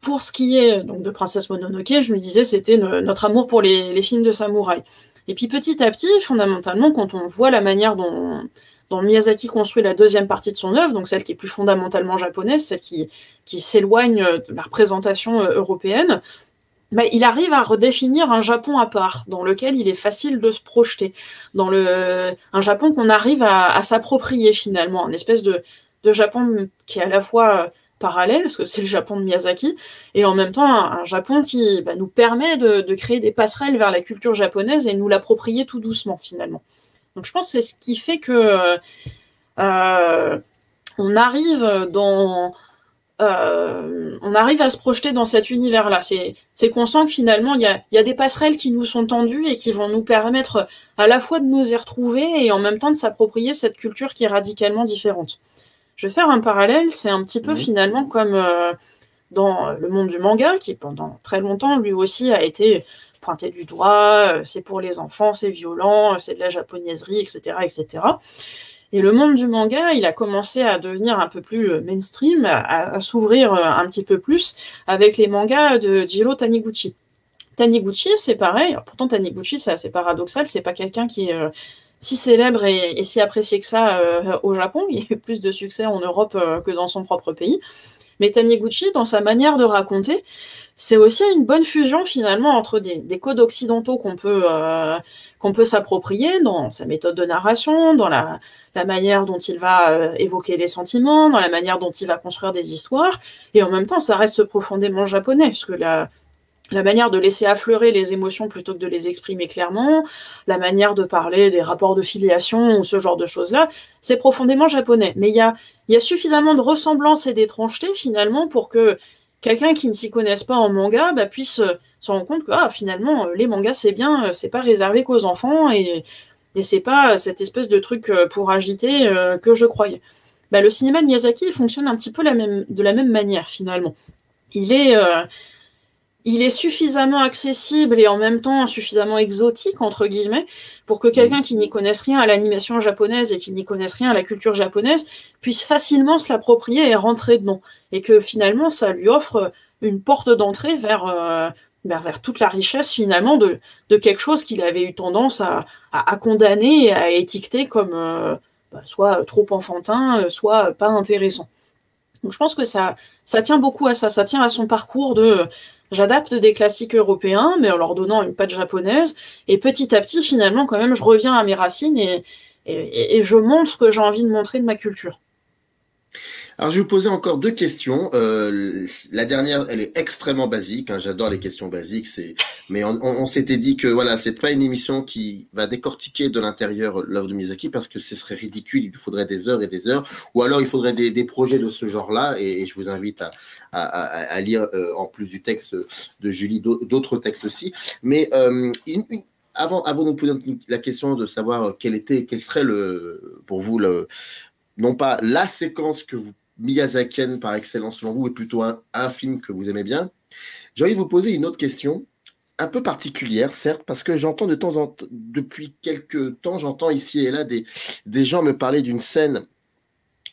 Pour ce qui est donc de Princesse Mononoke, je me disais c'était notre amour pour les films de samouraï. Et puis petit à petit, fondamentalement, quand on voit la manière dont Miyazaki construit la deuxième partie de son œuvre, donc celle qui est plus fondamentalement japonaise, celle qui s'éloigne de la représentation européenne, il arrive à redéfinir un Japon à part, dans lequel il est facile de se projeter, un Japon qu'on arrive à s'approprier finalement, une espèce de Japon qui est à la fois parallèle, parce que c'est le Japon de Miyazaki, et en même temps un Japon qui nous permet de créer des passerelles vers la culture japonaise et nous l'approprier tout doucement finalement. Donc je pense que c'est ce qui fait que on arrive dans on arrive à se projeter dans cet univers-là. C'est qu'on sent que finalement, il y a des passerelles qui nous sont tendues et qui vont nous permettre à la fois de nous y retrouver et en même temps de s'approprier cette culture qui est radicalement différente. Je vais faire un parallèle, c'est un petit peu finalement comme dans le monde du manga, qui pendant très longtemps, lui aussi, a été pointé du doigt, c'est pour les enfants, c'est violent, c'est de la japonaiserie, etc., etc. Et le monde du manga, il a commencé à devenir un peu plus mainstream, à s'ouvrir un petit peu plus avec les mangas de Jiro Taniguchi. Taniguchi, c'est pareil. Alors, pourtant, Taniguchi, c'est assez paradoxal. C'est pas quelqu'un qui est si célèbre et si apprécié que ça au Japon. Il y a eu plus de succès en Europe que dans son propre pays. Mais Taniguchi, dans sa manière de raconter, c'est aussi une bonne fusion finalement entre des codes occidentaux qu'on peut s'approprier dans sa méthode de narration, dans la manière dont il va évoquer les sentiments, dans la manière dont il va construire des histoires, et en même temps, ça reste profondément japonais, puisque la manière de laisser affleurer les émotions plutôt que de les exprimer clairement, la manière de parler des rapports de filiation ou ce genre de choses-là, c'est profondément japonais. Mais il y a suffisamment de ressemblances et d'étrangetés finalement pour que quelqu'un qui ne s'y connaisse pas en manga puisse se rendre compte que finalement les mangas c'est bien, c'est pas réservé qu'aux enfants et c'est pas cette espèce de truc pour agiter que je croyais. Le cinéma de Miyazaki il fonctionne un petit peu de la même manière finalement. Il est suffisamment accessible et en même temps suffisamment exotique, entre guillemets, pour que quelqu'un qui n'y connaisse rien à l'animation japonaise et qui n'y connaisse rien à la culture japonaise puisse facilement se l'approprier et rentrer dedans. Et que finalement, ça lui offre une porte d'entrée vers toute la richesse, finalement, de quelque chose qu'il avait eu tendance à condamner et à étiqueter comme soit trop enfantin, soit pas intéressant. Donc je pense que ça tient beaucoup à ça tient à son parcours de j'adapte des classiques européens, mais en leur donnant une patte japonaise, et petit à petit, finalement, quand même, je reviens à mes racines et je montre ce que j'ai envie de montrer de ma culture. Alors, je vais vous poser encore deux questions. La dernière, elle est extrêmement basique. J'adore les questions basiques. Mais on s'était dit que voilà, c'est pas une émission qui va décortiquer de l'intérieur l'œuvre de Miyazaki parce que ce serait ridicule. Il faudrait des heures et des heures. Ou alors, il faudrait des projets de ce genre-là. Et je vous invite à lire, en plus du texte de Julie, d'autres textes aussi. Mais avant de nous poser la question de savoir quel serait pour vous non pas la séquence que vous Miyazakienne par excellence selon vous, est plutôt un film que vous aimez bien. J'ai envie de vous poser une autre question, un peu particulière, certes, parce que j'entends de temps en temps, depuis quelques temps, j'entends ici et là des gens me parler d'une scène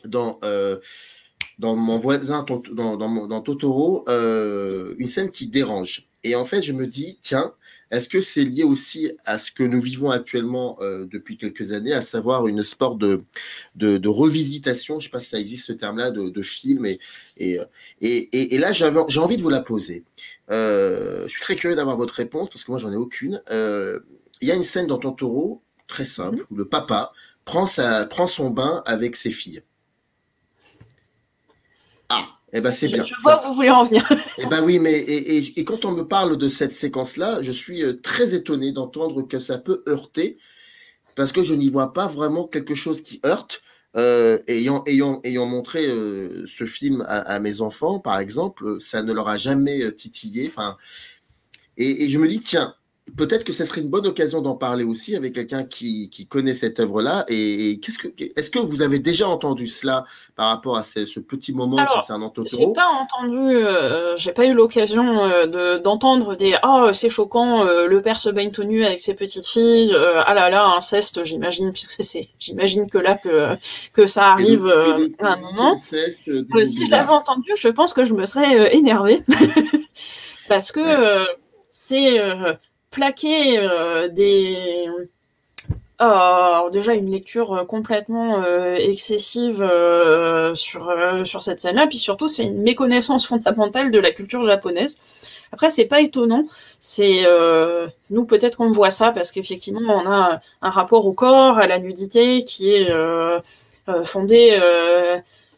dans mon voisin, dans Totoro, une scène qui dérange. Et en fait, je me dis, tiens, est-ce que c'est lié aussi à ce que nous vivons actuellement depuis quelques années, à savoir une sorte de revisitation, je ne sais pas si ça existe ce terme-là, de films. Et là, j'ai envie de vous la poser. Je suis très curieux d'avoir votre réponse, parce que moi, j'en ai aucune. Il y a une scène dans Totoro, très simple, où le papa prend son bain avec ses filles. Eh ben, c'est bien. Je vois où vous voulez en venir. Eh ben oui, mais et quand on me parle de cette séquence-là, je suis très étonné d'entendre que ça peut heurter, parce que je n'y vois pas vraiment quelque chose qui heurte. Ayant montré ce film à mes enfants, par exemple, ça ne leur a jamais titillé. Et je me dis, tiens, peut-être que ce serait une bonne occasion d'en parler aussi avec quelqu'un qui connaît cette œuvre-là. Et est-ce que vous avez déjà entendu cela par rapport à ce petit moment concernant Totoro? J'ai pas eu l'occasion d'entendre c'est choquant, le père se baigne tout nu avec ses petites filles, ah là là, inceste, j'imagine, puisque j'imagine que là que ça arrive à un moment. Si j'avais entendu, je pense que je me serais énervée parce que c'est plaquer déjà une lecture complètement excessive sur cette scène-là, puis surtout c'est une méconnaissance fondamentale de la culture japonaise. Après, c'est pas étonnant, nous peut-être qu'on voit ça parce qu'effectivement on a un rapport au corps, à la nudité qui est fondé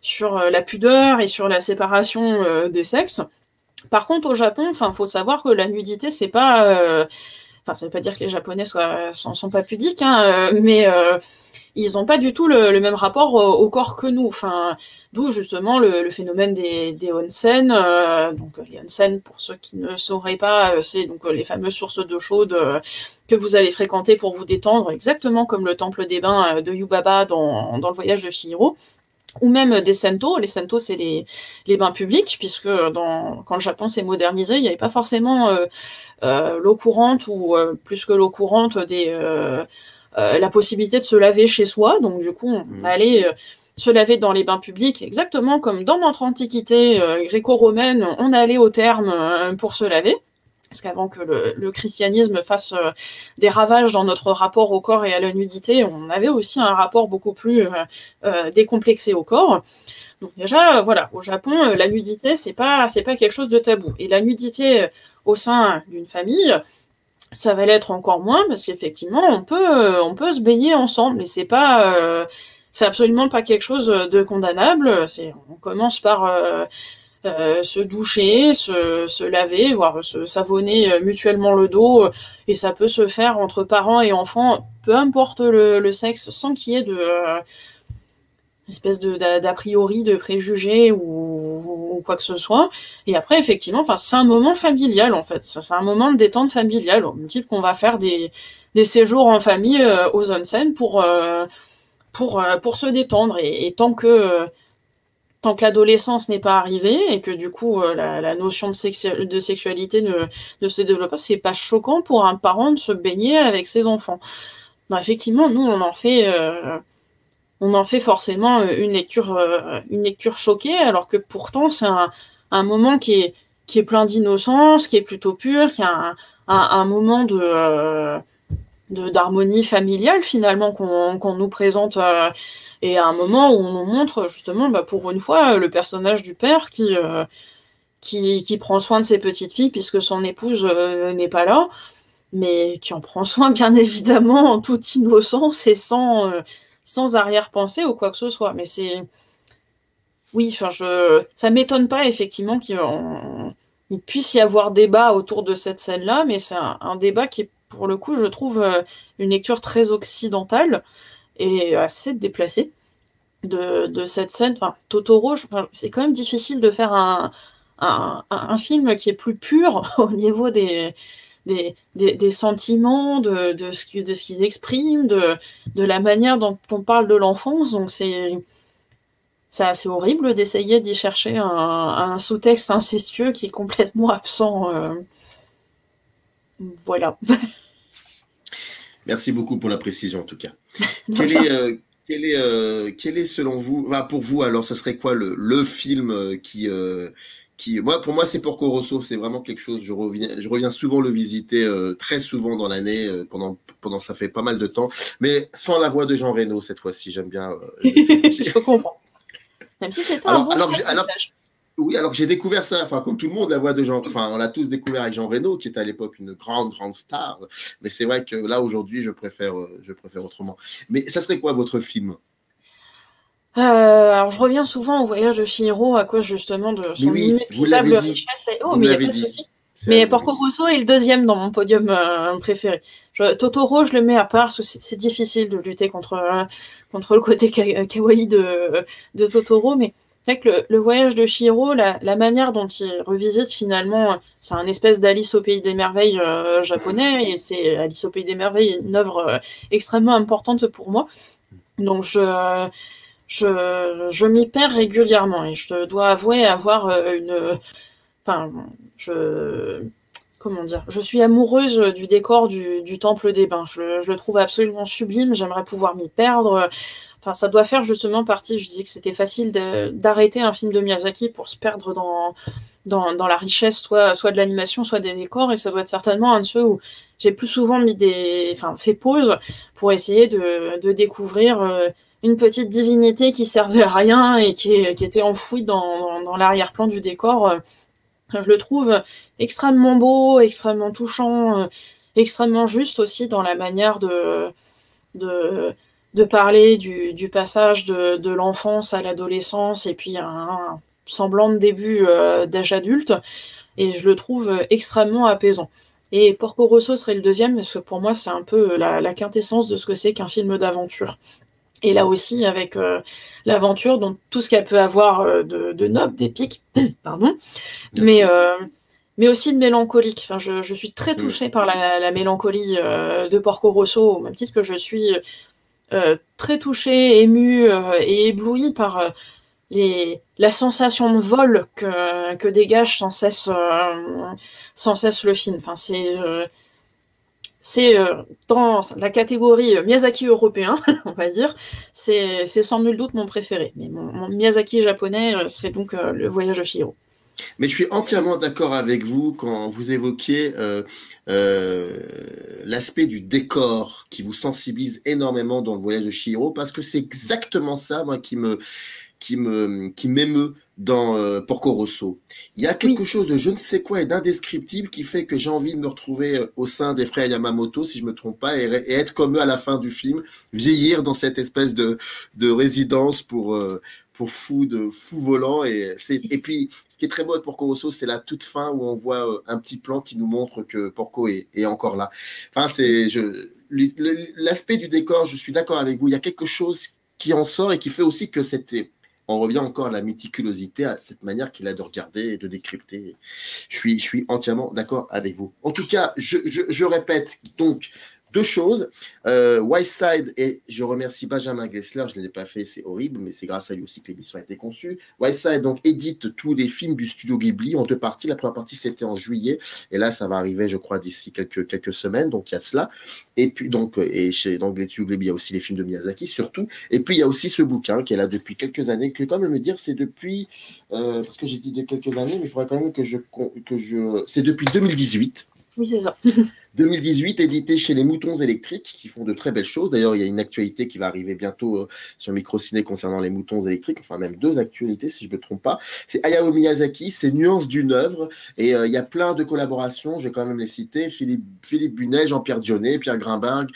sur la pudeur et sur la séparation des sexes. Par contre, au Japon, faut savoir que la nudité, c'est pas... ça veut pas dire que les Japonais sont pas pudiques, mais ils n'ont pas du tout le même rapport au corps que nous. Enfin, d'où justement le phénomène des onsen. Donc les onsen, pour ceux qui ne sauraient pas, c'est donc les fameuses sources d'eau chaude que vous allez fréquenter pour vous détendre, exactement comme le temple des bains de Yubaba dans le voyage de Chihiro. Ou même des sento. Les sento, c'est les bains publics, puisque quand le Japon s'est modernisé, il n'y avait pas forcément l'eau courante ou plus que l'eau courante la possibilité de se laver chez soi. Donc du coup, on allait se laver dans les bains publics, exactement comme dans notre antiquité gréco-romaine, on allait aux thermes pour se laver. Parce qu'avant que le christianisme fasse des ravages dans notre rapport au corps et à la nudité, on avait aussi un rapport beaucoup plus décomplexé au corps. Donc déjà, voilà, au Japon, la nudité, c'est pas quelque chose de tabou. Et la nudité au sein d'une famille, ça va l'être encore moins, parce qu'effectivement, on peut se baigner ensemble, et c'est absolument pas quelque chose de condamnable. On commence par se doucher, se laver, voire se savonner mutuellement le dos, et ça peut se faire entre parents et enfants, peu importe le sexe, sans qu'il y ait espèce d'a priori, de préjugés ou quoi que ce soit. Et après, effectivement, c'est un moment familial, en fait. C'est un moment de détente familiale, au même type qu'on va faire des séjours en famille aux onsen pour se détendre. Et tant que l'adolescence n'est pas arrivée et que du coup la notion de sexualité ne se développe pas, c'est pas choquant pour un parent de se baigner avec ses enfants. Non, effectivement, nous on en fait forcément une lecture choquée, alors que pourtant c'est un moment qui est plein d'innocence, qui est plutôt pur, qui a un moment d'harmonie familiale finalement qu'on nous présente. Et à un moment où on nous montre justement, pour une fois, le personnage du père qui prend soin de ses petites filles puisque son épouse n'est pas là, mais qui en prend soin bien évidemment en toute innocence et sans arrière-pensée ou quoi que ce soit. Mais oui, ça m'étonne pas effectivement qu'il puisse y avoir débat autour de cette scène-là, mais c'est un débat qui est, pour le coup, je trouve une lecture très occidentale et assez déplacé de cette scène. Totoro, c'est quand même difficile de faire un film qui est plus pur au niveau des sentiments, de ce qu'ils expriment, de la manière dont on parle de l'enfance. Donc c'est assez horrible d'essayer d'y chercher un sous-texte incestueux qui est complètement absent. Voilà. Merci beaucoup pour la précision en tout cas. Quel est selon vous, pour vous alors, ce serait quoi le film qui pour moi c'est Porco Rosso, c'est vraiment quelque chose, je reviens souvent le visiter très souvent dans l'année, pendant ça fait pas mal de temps, mais sans la voix de Jean Reno cette fois-ci, j'aime bien. Je comprends. Même si c'était un bon message. Oui, alors j'ai découvert ça, comme tout le monde, la voix de Jean, on l'a tous découvert avec Jean Reno, qui était à l'époque une grande star, mais c'est vrai que là, aujourd'hui, je préfère autrement. Mais ça serait quoi votre film? Alors, je reviens souvent au voyage de Chihiro à cause justement de son inépuisable richesse. Mais il n'y a pas de souci. Mais Porco Rosso est le deuxième dans mon podium préféré. Totoro, je le mets à part, parce que c'est difficile de lutter contre le côté kawaii de Totoro, mais c'est vrai que le voyage de Chihiro, la manière dont il revisite finalement, c'est un espèce d'Alice au Pays des Merveilles japonais, et c'est Alice au Pays des Merveilles, une œuvre extrêmement importante pour moi. Donc je m'y perds régulièrement, et je dois avouer avoir comment dire, je suis amoureuse du décor du temple des bains. Je le trouve absolument sublime, j'aimerais pouvoir m'y perdre. Ça doit faire justement partie, je disais que c'était facile d'arrêter un film de Miyazaki pour se perdre dans la richesse, soit de l'animation, soit des décors, et ça doit être certainement un de ceux où j'ai plus souvent fait pause pour essayer de découvrir une petite divinité qui servait à rien et qui était enfouie dans l'arrière-plan du décor. Je le trouve extrêmement beau, extrêmement touchant, extrêmement juste aussi dans la manière de parler du passage de l'enfance à l'adolescence, et puis un semblant de début d'âge adulte, et je le trouve extrêmement apaisant. Et Porco Rosso serait le deuxième, parce que pour moi c'est un peu la quintessence de ce que c'est qu'un film d'aventure. Et là aussi, avec l'aventure, donc tout ce qu'elle peut avoir de noble, d'épique, pardon, mais aussi de mélancolique. Enfin, je suis très touchée par la mélancolie de Porco Rosso, au même titre que je suis très touchée, émue et éblouie par la sensation de vol que dégage sans cesse le film. Enfin, c'est dans la catégorie Miyazaki européen, on va dire, c'est sans nul doute mon préféré. Mais mon Miyazaki japonais serait donc Le Voyage de Chihiro. Mais je suis entièrement d'accord avec vous quand vous évoquiez l'aspect du décor qui vous sensibilise énormément dans Le Voyage de Chihiro, parce que c'est exactement ça, moi, qui m'émeut dans Porco Rosso. Il y a quelque chose de je ne sais quoi et d'indescriptible qui fait que j'ai envie de me retrouver au sein des frères Yamamoto, si je me trompe pas, et être comme eux à la fin du film, vieillir dans cette espèce de résidence pour fous volants. Et puis, ce qui est très beau de Porco Rosso, c'est la toute fin où on voit un petit plan qui nous montre que Porco est encore là. Enfin, l'aspect du décor, je suis d'accord avec vous. Il y a quelque chose qui en sort et qui fait aussi que on revient encore à la méticulosité, à cette manière qu'il a de regarder et de décrypter. Je suis entièrement d'accord avec vous. En tout cas, je répète donc deux choses. West Side, et je remercie Benjamin Gessler, je ne l'ai pas fait, c'est horrible, mais c'est grâce à lui aussi que l'émission a été conçue. West Side donc édite tous les films du studio Ghibli en 2 parties. La première partie c'était en juillet, et là ça va arriver, je crois, d'ici quelques semaines, donc il y a cela. Et puis chez les studios Ghibli, il y a aussi les films de Miyazaki surtout. Et puis il y a aussi ce bouquin qui est là depuis quelques années, que je vais quand même me dire c'est depuis, parce que j'ai dit de quelques années, mais il faudrait quand même c'est depuis 2018. Oui, c'est ça. 2018, édité chez les Moutons électriques, qui font de très belles choses. D'ailleurs, il y a une actualité qui va arriver bientôt sur Microciné concernant les Moutons électriques, enfin même 2 actualités si je ne me trompe pas. C'est Hayao Miyazaki, c'est Nuances d'une œuvre, et il y a plein de collaborations, je vais quand même les citer, Philippe Bunel, Jean-Pierre Dionnet, Pierre Grimberg,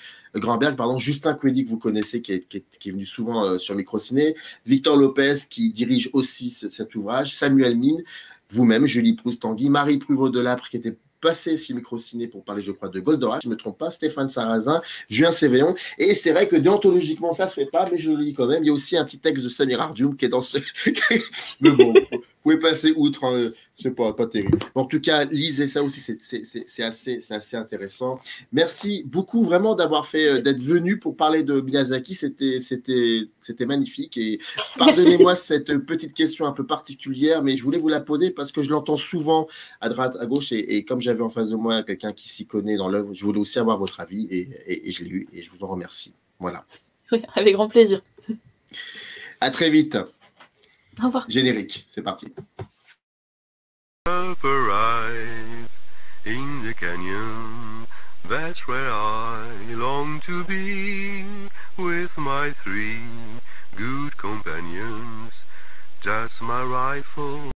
Justin Quedi, que vous connaissez, qui est venu souvent sur Microciné, Victor Lopez, qui dirige aussi cet ouvrage, Samuel Mine, vous-même, Julie Proust-Tanguy, Marie Pruvot-Delapre, qui était passé sur Microciné pour parler, je crois, de Goldorak, je ne me trompe pas, Stéphane Sarrazin, Julien Sévéon, et c'est vrai que déontologiquement, ça ne se fait pas, mais je le dis quand même, il y a aussi un petit texte de Samir Ardioum qui est dans ce... mais bon, vous pouvez passer outre, hein, c'est pas terrible. En tout cas, lisez ça aussi, c'est assez intéressant. Merci beaucoup vraiment d'être venu pour parler de Miyazaki, c'était magnifique, et pardonnez-moi cette petite question un peu particulière, mais je voulais vous la poser parce que je l'entends souvent à droite, à gauche, et comme j'avais en face de moi quelqu'un qui s'y connaît dans l'œuvre, je voulais aussi avoir votre avis, et je l'ai eu, et je vous en remercie. Voilà. Oui, avec grand plaisir. À très vite. Au revoir. Générique, c'est parti. Up arrive in the canyon, that's where I long to be, with my 3 good companions, just my rifle.